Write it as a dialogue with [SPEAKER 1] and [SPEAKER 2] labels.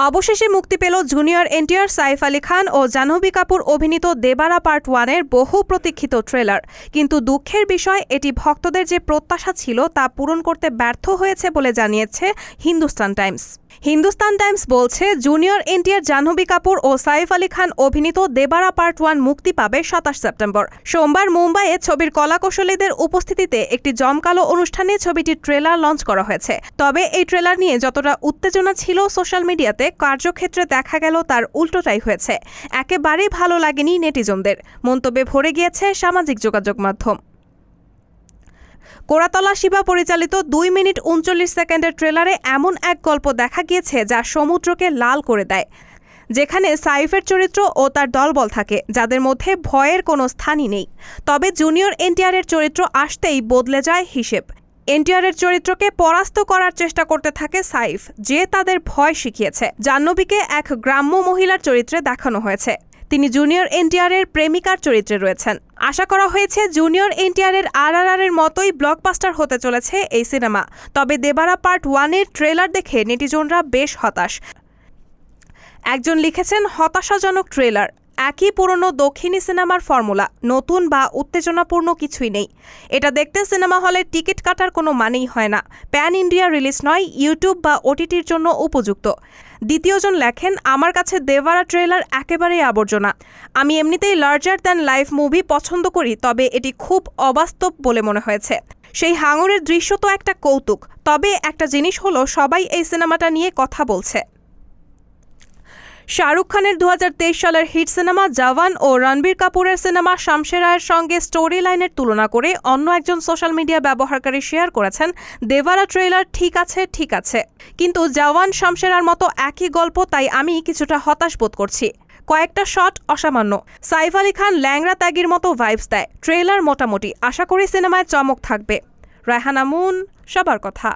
[SPEAKER 1] অবশেষে মুক্তি পেল জুনিয়র এনটিআর, সাইফ আলী খান ও জাহ্নবী কাপুর অভিনীত দেবারা পার্ট 1-এর বহু প্রতীক্ষিত ট্রেলার। কিন্তু দুঃখের বিষয়, এটি ভক্তদের যে প্রত্যাশা ছিল তা পূরণ করতে ব্যর্থ হয়েছে বলে জানিয়েছে হিন্দুস্তান টাইমস। হিন্দুস্তান টাইমস বলছে, জুনিয়র এনটিআর, জাহ্নবী কাপুর ও সাইফ আলী খান অভিনীত দেবারা পার্ট 1 মুক্তি পাবে 27 সেপ্টেম্বর। সোমবার মুম্বাইয়ে ছবির কলাকুশলীদের উপস্থিতিতে একটি জমকালো অনুষ্ঠানে ছবিটির ট্রেলার লঞ্চ করা হয়েছে। তবে এই ট্রেলার নিয়ে যতটা উত্তেজনা ছিল সোশ্যাল মিডিয়াতে, কার্যক্ষেত্রে দেখা গেল তার উল্টোটাই হয়েছে। একেবারেই ভালো লাগেনি নেটিজনদের। মন্তব্যে ভরে গিয়েছে সামাজিক যোগাযোগ মাধ্যম। কোরাতলা শিবা পরিচালিত 2 মিনিট 39 সেকেন্ডের ট্রেলারে এমন এক গল্প দেখা গিয়েছে যা সমুদ্রকে লাল করে দেয়, যেখানে সাইফের চরিত্র ও তার দলবল থাকে, যাদের মধ্যে ভয়ের কোনো স্থানই নেই। তবে জুনিয়র এনটিআরের চরিত্র আসতেই বদলে যায় হিসেব। এনটিআরের চরিত্রকে পরাস্ত করার চেষ্টা করতে থাকে সাইফ, যে তাদের ভয় শিখিয়েছে। জাহ্নবীকে এক গ্রাম্য মহিলার চরিত্রে দেখানো হয়েছে। তিনি জুনিয়র এনটিআরের প্রেমিকার চরিত্রে রয়েছেন। আশা করা হয়েছে জুনিয়র এনটিআরের RRR-এর মতোই ব্লকবাস্টার হতে চলেছে এই সিনেমা। তবে দেবারা পার্ট 1-এর ট্রেলার দেখে নেটিজনরা বেশ হতাশ। একজন লিখেছেন, হতাশাজনক ট্রেলার, একই পুরনো দক্ষিণী সিনেমার ফর্মুলা, নতুন বা উত্তেজনাপূর্ণ কিছুই নেই। এটা দেখতে সিনেমা হলে টিকিট কাটার কোনো মানেই হয় না। প্যান ইন্ডিয়া রিলিজ নয়, ইউটিউব বা OTT-র জন্য উপযুক্ত। দ্বিতীয়জন লেখেন, আমার কাছে দেবারা ট্রেলার একেবারেই আবর্জনা। আমি এমনিতেই লার্জার দ্যান লাইফ মুভি পছন্দ করি, তবে এটি খুব অবাস্তব বলে মনে হয়েছে। সেই হাঙরের দৃশ্য তো একটা কৌতুক, তবে একটা জিনিস হলো, সবাই এই সিনেমাটা নিয়ে কথা বলছে। শাহরুখ খানের 2023 সালের হিট সিনেমা জওয়ান ও রণবীর কাপুরের সিনেমা শামশেরায়ের সঙ্গে স্টোরি লাইনের তুলনা করে অন্য একজন সোশ্যাল মিডিয়া ব্যবহারকারী শেয়ার করেছেন, দেবারা ট্রেলার ঠিক আছে, কিন্তু জওয়ান শামশেরার মতো একই গল্প, তাই আমি কিছুটা হতাশ বোধ করছি। কয়েকটা শট অসামান্য। সাইফ আলী খান ল্যাংড়া ত্যাগীর মতো ভাইবস দেয়। ট্রেলার মোটামুটি। আশা করি সিনেমায় চমক থাকবে। রায়হানা মুন, সবার কথা।